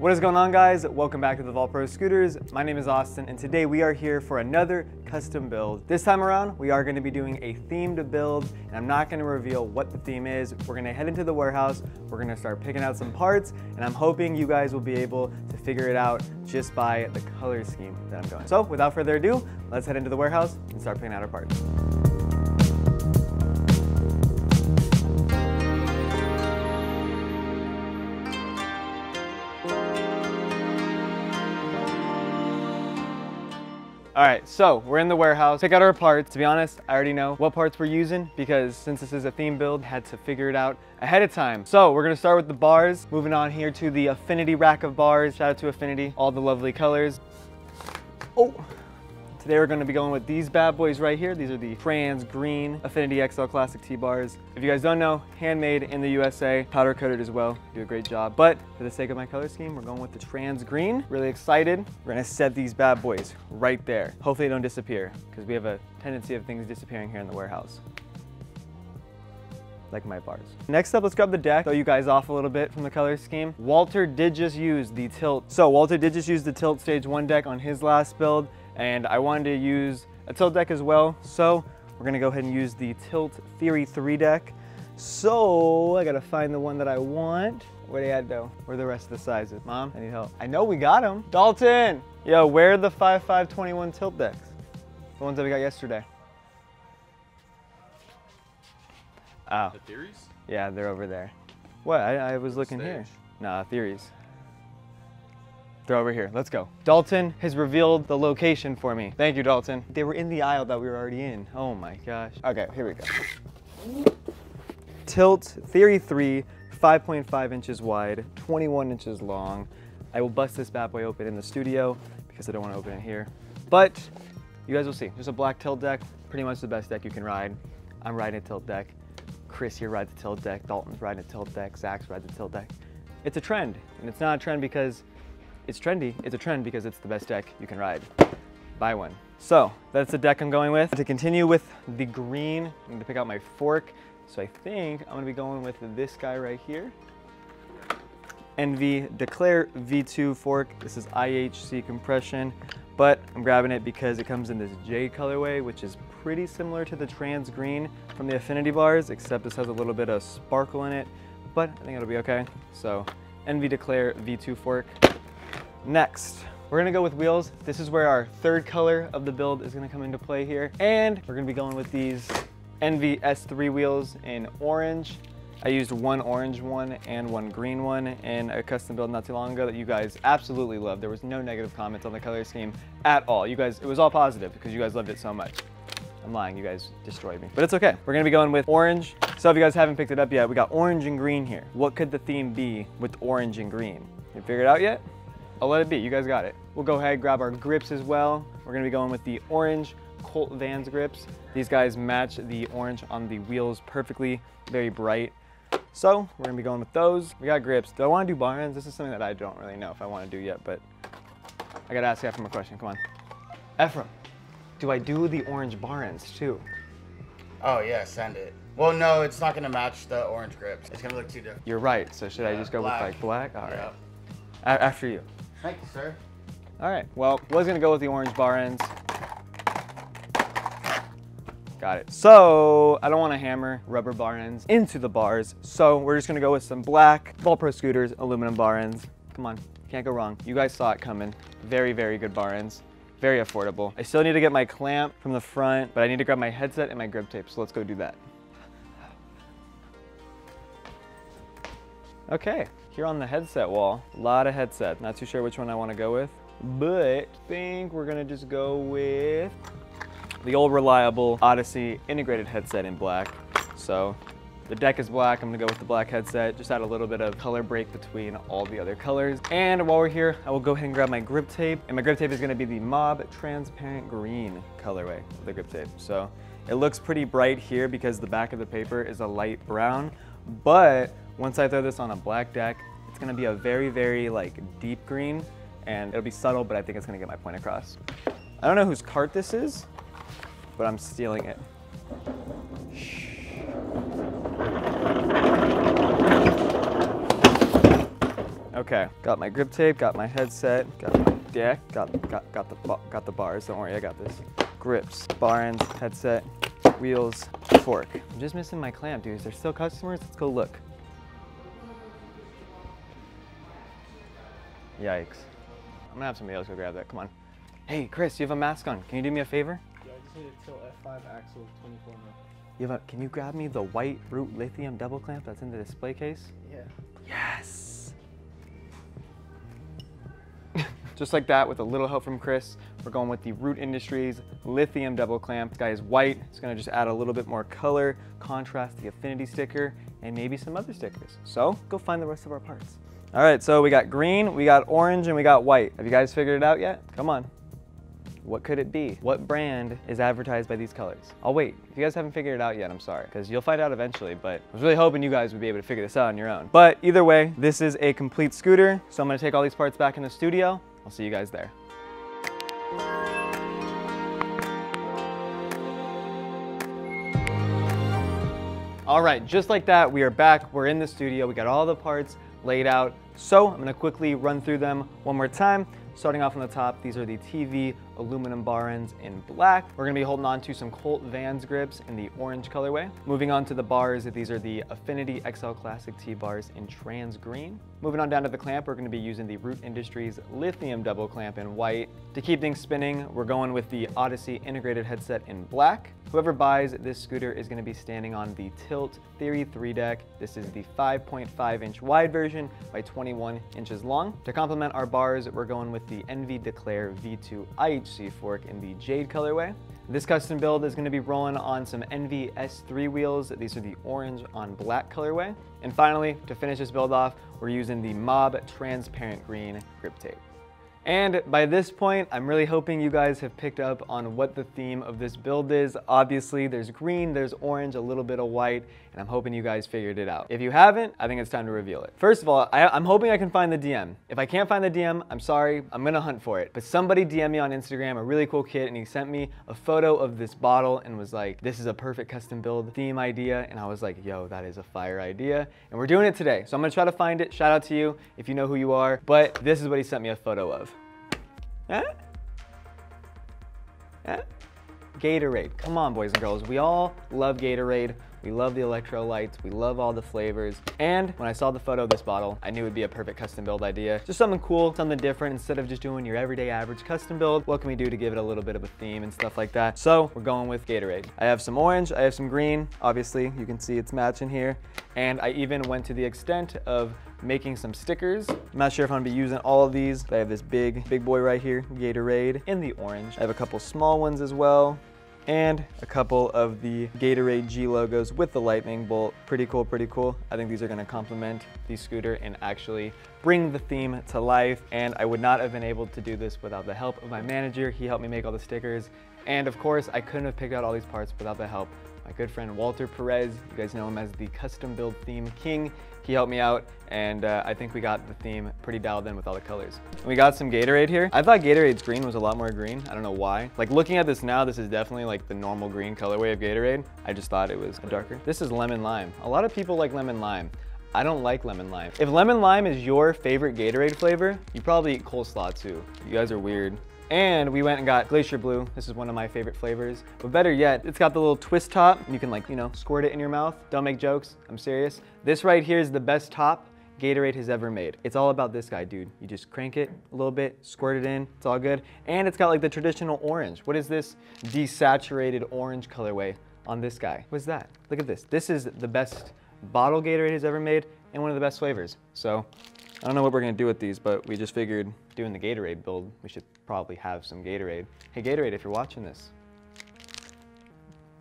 What is going on, guys? Welcome back to the TheVaultProScooters. My name is Austin, and today we are here for another custom build. This time around, we are going to be doing a themed build, and I'm not going to reveal what the theme is. We're going to head into the warehouse, we're going to start picking out some parts, and I'm hoping you guys will be able to figure it out just by the color scheme that I'm going. So without further ado, let's head into the warehouse and start picking out our parts. All right, so we're in the warehouse, pick out our parts. To be honest, I already know what parts we're using because since this is a theme build, I had to figure it out ahead of time. So we're gonna start with the bars, moving on here to the Affinity rack of bars. Shout out to Affinity, all the lovely colors. Oh, today we're gonna be going with these bad boys right here. These are the trans green Affinity XL Classic T-bars. If you guys don't know, handmade in the USA, powder coated as well, do a great job. But for the sake of my color scheme, we're going with the trans green. Really excited. We're gonna set these bad boys right there. Hopefully they don't disappear because we have a tendency of things disappearing here in the warehouse. Like my bars. Next up, let's grab the deck, throw you guys off a little bit from the color scheme. Walter did just use the tilt. So Walter did just use the tilt stage 1 deck on his last build, and I wanted to use a tilt deck as well. So we're gonna go ahead and use the Tilt Theory 3 deck. So I gotta find the one that I want. Where they at though? Where are the rest of the sizes? Mom, I need help. I know we got them. Dalton! Yo, where are the 5.5/21 tilt decks? The ones that we got yesterday. Oh. The theories? Yeah, they're over there. What? I was looking here. Nah, theories. They're over here. Let's go. Dalton has revealed the location for me. Thank you, Dalton. They were in the aisle that we were already in. Oh my gosh. Okay, here we go. Tilt Theory 3, 5.5 inches wide, 21 inches long. I will bust this bad boy open in the studio because I don't want to open it here. But you guys will see. There's a black tilt deck. Pretty much the best deck you can ride. I'm riding a tilt deck. Chris here rides a tilt deck. Dalton's riding a tilt deck. Zach's rides a tilt deck. It's a trend, and it's not a trend because it's trendy. It's a trend because it's the best deck you can ride. Buy one. So that's the deck I'm going with. To continue with the green, I'm going to pick out my fork. So I think I'm going to be going with this guy right here. NV Declare V2 fork. This is IHC compression, but I'm grabbing it because it comes in this J colorway, which is pretty similar to the trans green from the Affinity bars, except this has a little bit of sparkle in it, but I think it'll be okay. So NV Declare V2 fork. Next, we're gonna go with wheels. This is where our third color of the build is gonna come into play here. And we're gonna be going with these NV S3 wheels in orange. I used one orange one and one green one in a custom build not too long ago that you guys absolutely loved. There was no negative comments on the color scheme at all. You guys, it was all positive because you guys loved it so much. I'm lying, you guys destroyed me. But it's okay. We're gonna be going with orange. So if you guys haven't picked it up yet, we got orange and green here. What could the theme be with orange and green? You figured it out yet? I'll let it be, you guys got it. We'll go ahead and grab our grips as well. We're gonna be going with the orange Colt Vans grips. These guys match the orange on the wheels perfectly, very bright. So we're gonna be going with those. We got grips. Do I wanna do bar ends? This is something that I don't really know if I wanna do yet, but I gotta ask Ephraim a question, come on. Ephraim, do I do the orange bar ends too? Oh yeah, send it. Well, no, it's not gonna match the orange grips. It's gonna look too different. You're right, so should I just go black. with like black? All right. Yeah. After you. Thank you, sir. All right, well, was gonna go with the orange bar ends. Got it. So I don't want to hammer rubber bar ends into the bars, so we're just gonna go with some black TheVaultProScooters aluminum bar ends. Come on, can't go wrong. You guys saw it coming. Very, very good bar ends. Very affordable. I still need to get my clamp from the front, but I need to grab my headset and my grip tape, so let's go do that. Okay, here on the headset wall, a lot of headset. Not too sure which one I want to go with, but I think we're gonna just go with the old reliable Odyssey integrated headset in black. So the deck is black, I'm gonna go with the black headset, just add a little bit of color break between all the other colors. And while we're here, I will go ahead and grab my grip tape, and my grip tape is gonna be the Mob Transparent Green colorway of the grip tape. So it looks pretty bright here because the back of the paper is a light brown, but once I throw this on a black deck, it's gonna be a very, very like deep green, and it'll be subtle, but I think it's gonna get my point across. I don't know whose cart this is, but I'm stealing it. Okay, got my grip tape, got my headset, got my deck, got the bars. Don't worry, I got this. Grips, bar ends, headset, wheels, fork. I'm just missing my clamp, dude. Is there still customers? Let's go look. Yikes. I'm gonna have somebody else go grab that. Come on. Hey, Chris, you have a mask on. Can you do me a favor? Yeah, I just need to tilt F5 axle 24 mil. Can you grab me the white root lithium double clamp that's in the display case? Yeah. Yes. Just like that, with a little help from Chris, we're going with the Root Industries lithium double clamp. This guy is white. It's gonna just add a little bit more color, contrast the affinity sticker, and maybe some other stickers. So go find the rest of our parts. All right, so we got green, we got orange, and we got white. Have you guys figured it out yet? Come on. What could it be? What brand is advertised by these colors? I'll wait. If you guys haven't figured it out yet, I'm sorry, because you'll find out eventually, but I was really hoping you guys would be able to figure this out on your own. But either way, this is a complete scooter, so I'm gonna take all these parts back in the studio. I'll see you guys there. All right, just like that, we are back. We're in the studio. We got all the parts laid out. So I'm gonna quickly run through them one more time. Starting off on the top, these are the TV aluminum bar ends in black. We're gonna be holding on to some Colt Vans grips in the orange colorway. Moving on to the bars, these are the Affinity XL Classic T-bars in trans green. Moving on down to the clamp, we're gonna be using the Root Industries lithium double clamp in white. To keep things spinning, we're going with the Odyssey integrated headset in black. Whoever buys this scooter is gonna be standing on the Tilt Theory 3 deck. This is the 5.5-inch wide version by 21 inches long. To complement our bars, we're going with the Envy Declare V2 IHC fork in the Jade colorway. This custom build is going to be rolling on some Envy S3 wheels. These are the orange on black colorway. And finally, to finish this build off, we're using the Mob transparent green grip tape. And by this point, I'm really hoping you guys have picked up on what the theme of this build is. Obviously, there's green, there's orange, a little bit of white, and I'm hoping you guys figured it out. If you haven't, I think it's time to reveal it. First of all, I'm hoping I can find the DM. If I can't find the DM, I'm sorry, I'm gonna hunt for it. But somebody DM me on Instagram, a really cool kid, and he sent me a photo of this bottle and was like, this is a perfect custom build theme idea. And I was like, yo, that is a fire idea. And we're doing it today. So I'm gonna try to find it. Shout out to you if you know who you are. But this is what he sent me a photo of. Huh? Huh? Gatorade. Come on, boys and girls. We all love Gatorade. We love the electrolytes. We love all the flavors. And when I saw the photo of this bottle, I knew it would be a perfect custom build idea. Just something cool, something different. Instead of just doing your everyday average custom build, what can we do to give it a little bit of a theme and stuff like that? So we're going with Gatorade. I have some orange, I have some green. Obviously, you can see it's matching here. And I even went to the extent of making some stickers. I'm not sure if I'm gonna be using all of these, but I have this big boy right here, Gatorade, in the orange. I have a couple small ones as well, and a couple of the Gatorade G logos with the lightning bolt. Pretty cool, pretty cool. I think these are gonna complement the scooter and actually bring the theme to life. And I would not have been able to do this without the help of my manager. He helped me make all the stickers. And of course, I couldn't have picked out all these parts without the help of my good friend Walter Perez. You guys know him as the custom build theme king. He helped me out, and I think we got the theme pretty dialed in with all the colors. We got some Gatorade here. I thought Gatorade's green was a lot more green. I don't know why. Like, looking at this now, this is definitely like the normal green colorway of Gatorade. I just thought it was darker. This is lemon lime. A lot of people like lemon lime. I don't like lemon lime. If lemon lime is your favorite Gatorade flavor, you probably eat coleslaw too. You guys are weird. And we went and got Glacier Blue. This is one of my favorite flavors. But better yet, it's got the little twist top. You can, like, you know, squirt it in your mouth. Don't make jokes, I'm serious. This right here is the best top Gatorade has ever made. It's all about this guy, dude. You just crank it a little bit, squirt it in, it's all good. And it's got like the traditional orange. What is this desaturated orange colorway on this guy? What's that? Look at this. This is the best bottle Gatorade has ever made and one of the best flavors. So I don't know what we're gonna do with these, but we just figured doing the Gatorade build, we should probably have some Gatorade. Hey Gatorade, if you're watching this,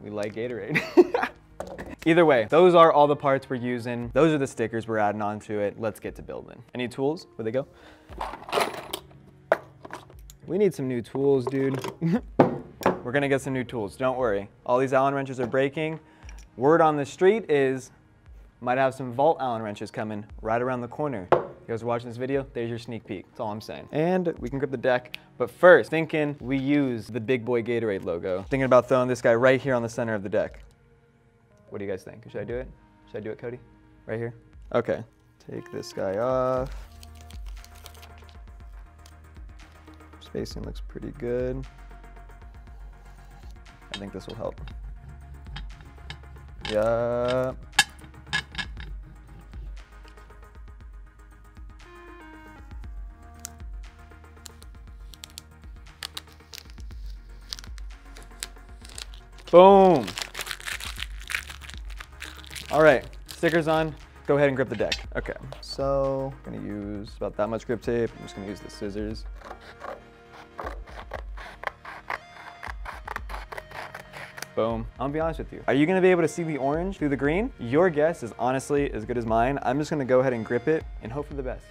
we like Gatorade. Either way, those are all the parts we're using. Those are the stickers we're adding onto it. Let's get to building. Any tools? Where'd they go? We need some new tools, dude. We're gonna get some new tools, don't worry. All these Allen wrenches are breaking. Word on the street is, might have some Vault Allen wrenches coming right around the corner. You guys are watching this video, there's your sneak peek. That's all I'm saying. And we can grip the deck. But first, thinking we use the big boy Gatorade logo. Thinking about throwing this guy right here on the center of the deck. What do you guys think? Should I do it? Should I do it, Cody? Right here? Okay. Take this guy off. Spacing looks pretty good. I think this will help. Yeah. Boom. All right, stickers on. Go ahead and grip the deck. Okay, so I'm gonna use about that much grip tape. I'm just gonna use the scissors. Boom. I'm gonna be honest with you. Are you gonna be able to see the orange through the green? Your guess is honestly as good as mine. I'm just gonna go ahead and grip it and hope for the best.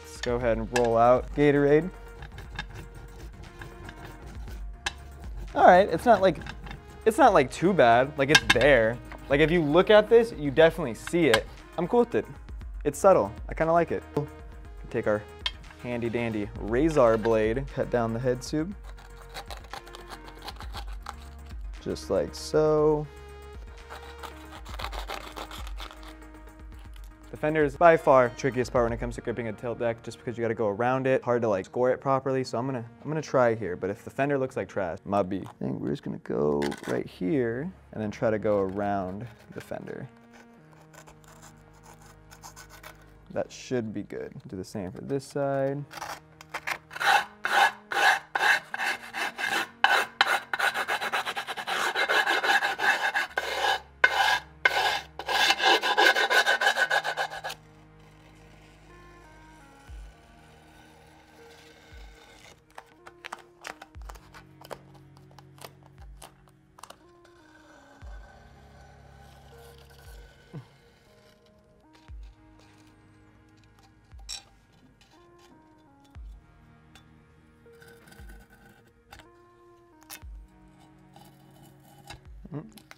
Let's go ahead and roll out Gatorade. All right, it's not like too bad. Like, it's there. Like, if you look at this, you definitely see it. I'm cool with it. It's subtle. I kind of like it. Take our handy dandy razor blade, cut down the head tube. Just like so. The fender is by far the trickiest part when it comes to gripping a tilt deck, just because you got to go around it. Hard to like score it properly, so I'm gonna try here. But if the fender looks like trash, my B. I think we're just gonna go right here and then try to go around the fender. That should be good. Do the same for this side.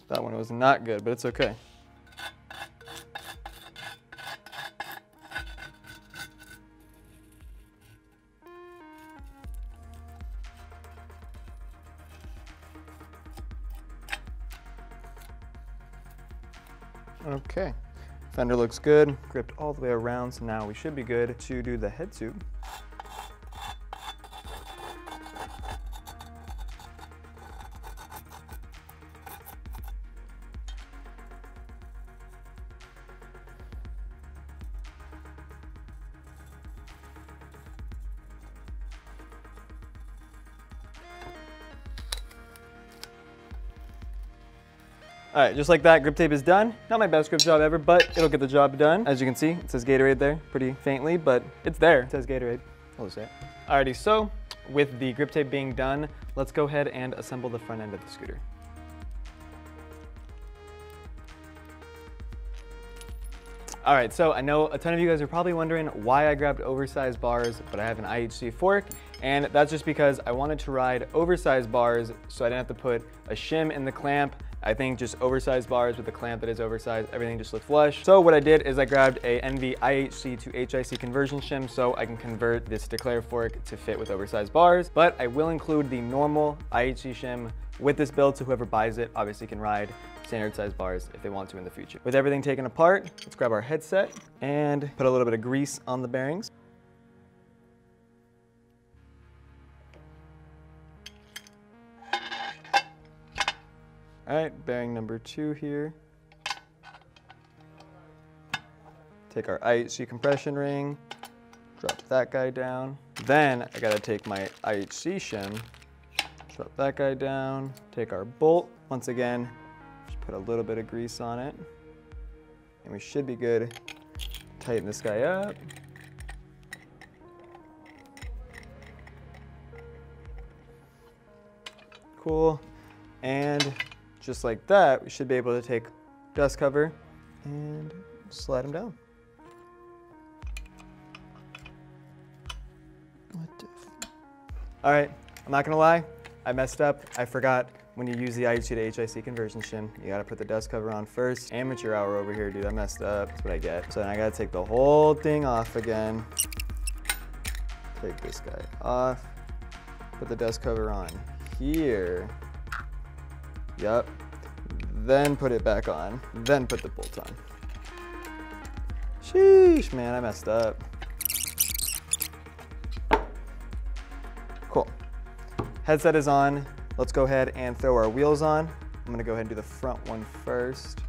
That one was not good, but it's okay. Okay, fender looks good, gripped all the way around, so now we should be good to do the head tube. All right, just like that, grip tape is done. Not my best grip job ever, but it'll get the job done. As you can see, it says Gatorade there, pretty faintly, but it's there. It says Gatorade, I'll just say it. Alrighty, so with the grip tape being done, let's go ahead and assemble the front end of the scooter. All right, so I know a ton of you guys are probably wondering why I grabbed oversized bars, but I have an IHC fork, and that's just because I wanted to ride oversized bars so I didn't have to put a shim in the clamp. I think just oversized bars with a clamp that is oversized, everything just looked flush. So what I did is I grabbed a NV IHC to HIC conversion shim so I can convert this declare fork to fit with oversized bars, but I will include the normal IHC shim with this build so whoever buys it obviously can ride standard size bars if they want to in the future. With everything taken apart, let's grab our headset and put a little bit of grease on the bearings. All right, bearing number 2 here. Take our IHC compression ring, drop that guy down. Then I gotta take my IHC shim, drop that guy down, take our bolt. Once again, just put a little bit of grease on it. And we should be good. Tighten this guy up. Cool. And just like that, we should be able to take dust cover and slide them down. All right, I'm not gonna lie, I messed up. I forgot when you use the IHC to HIC conversion shim, you gotta put the dust cover on first. Amateur hour over here, dude, I messed up. That's what I get. So then I gotta take the whole thing off again. Take this guy off, put the dust cover on here. Yep. Then put it back on. Then put the bolt on. Sheesh, man, I messed up. Cool. Headset is on. Let's go ahead and throw our wheels on. I'm gonna go ahead and do the front one first.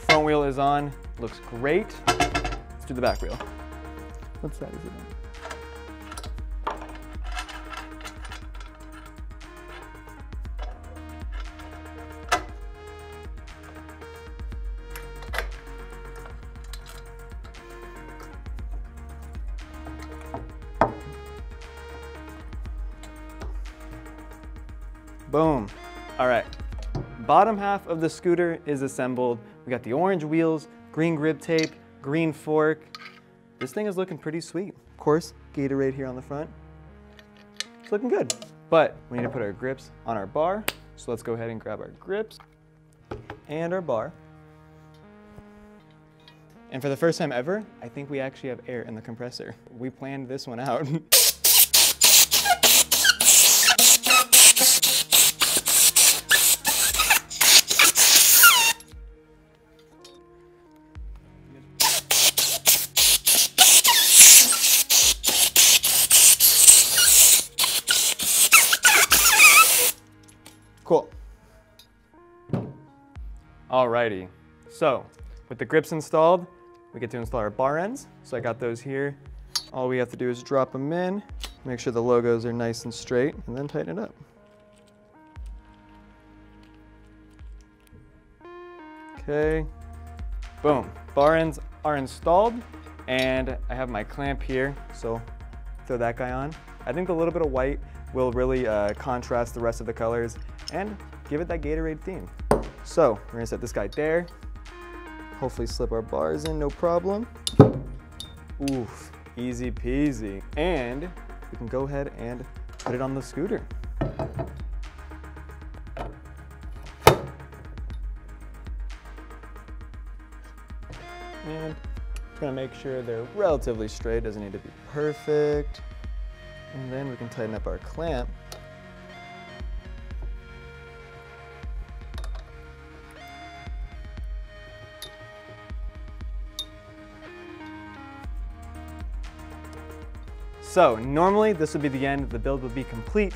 Front wheel is on, looks great. Let's do the back wheel. What side is it on? Boom. All right. Bottom half of the scooter is assembled. We got the orange wheels, green grip tape, green fork. This thing is looking pretty sweet. Of course, Gatorade here on the front. It's looking good. But we need to put our grips on our bar. So let's go ahead and grab our grips and our bar. And for the first time ever, I think we actually have air in the compressor. We planned this one out. Cool. Alrighty, so with the grips installed, we get to install our bar ends. So I got those here. All we have to do is drop them in, make sure the logos are nice and straight, and then tighten it up. Okay, boom. Bar ends are installed, and I have my clamp here, so throw that guy on. I think a little bit of white will really contrast the rest of the colors and give it that Gatorade theme. So we're gonna set this guy there. Hopefully slip our bars in, no problem. Oof, easy peasy. And we can go ahead and put it on the scooter. And just gonna make sure they're relatively straight, doesn't need to be perfect. And then we can tighten up our clamp. So normally this would be the end, the build would be complete,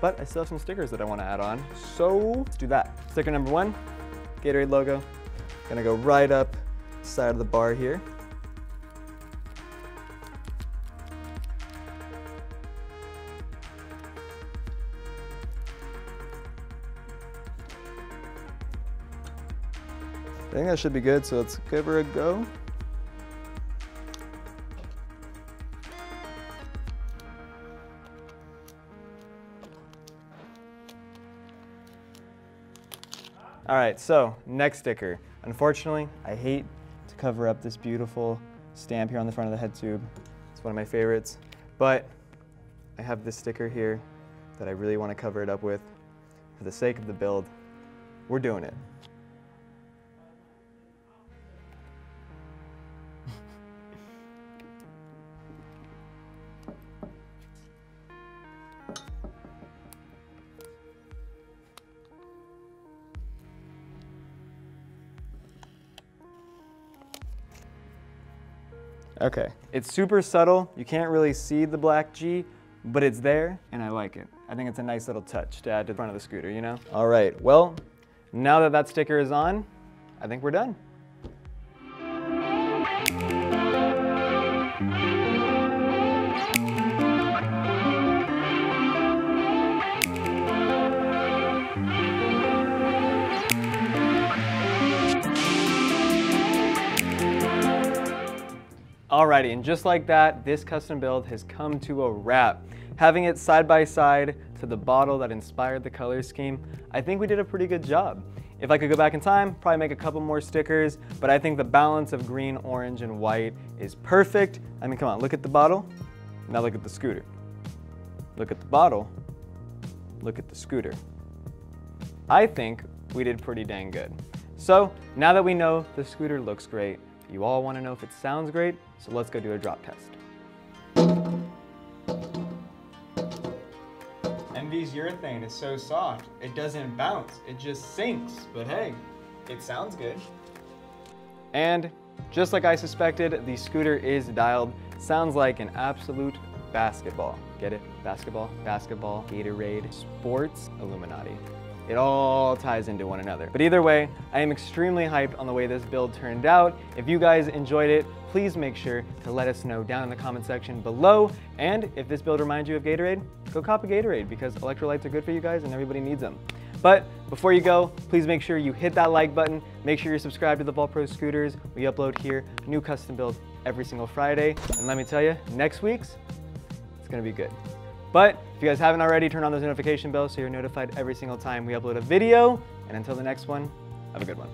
but I still have some stickers that I want to add on. So let's do that. Sticker number 1, Gatorade logo. Gonna go right up the side of the bar here. I think that should be good, so let's give her a go. All right, so next sticker. Unfortunately, I hate to cover up this beautiful stamp here on the front of the head tube. It's one of my favorites, but I have this sticker here that I really want to cover it up with. For the sake of the build, we're doing it. Okay, it's super subtle. You can't really see the black G, but it's there and I like it. I think it's a nice little touch to add to the front of the scooter, you know? All right, well, now that that sticker is on, I think we're done. Alrighty, and just like that, this custom build has come to a wrap. Having it side by side to the bottle that inspired the color scheme, I think we did a pretty good job. If I could go back in time, probably make a couple more stickers, but I think the balance of green, orange, and white is perfect. I mean, come on, look at the bottle, now look at the scooter. look at the bottle, look at the scooter. I think we did pretty dang good. So now that we know the scooter looks great, you all want to know if it sounds great, so let's go do a drop test. Envy's urethane is so soft, it doesn't bounce, it just sinks. But hey, it sounds good. And just like I suspected, the scooter is dialed. Sounds like an absolute basketball. Get it? Basketball, basketball, Gatorade, sports, Illuminati. It all ties into one another. But either way, I am extremely hyped on the way this build turned out. If you guys enjoyed it, please make sure to let us know down in the comment section below. And if this build reminds you of Gatorade, go cop a Gatorade because electrolytes are good for you guys and everybody needs them. But before you go, please make sure you hit that like button. Make sure you're subscribed to TheVaultProScooters. We upload here new custom builds every single Friday. And let me tell you, next week's, it's gonna be good. But if you guys haven't already, turn on those notification bells so you're notified every single time we upload a video. And until the next one, have a good one.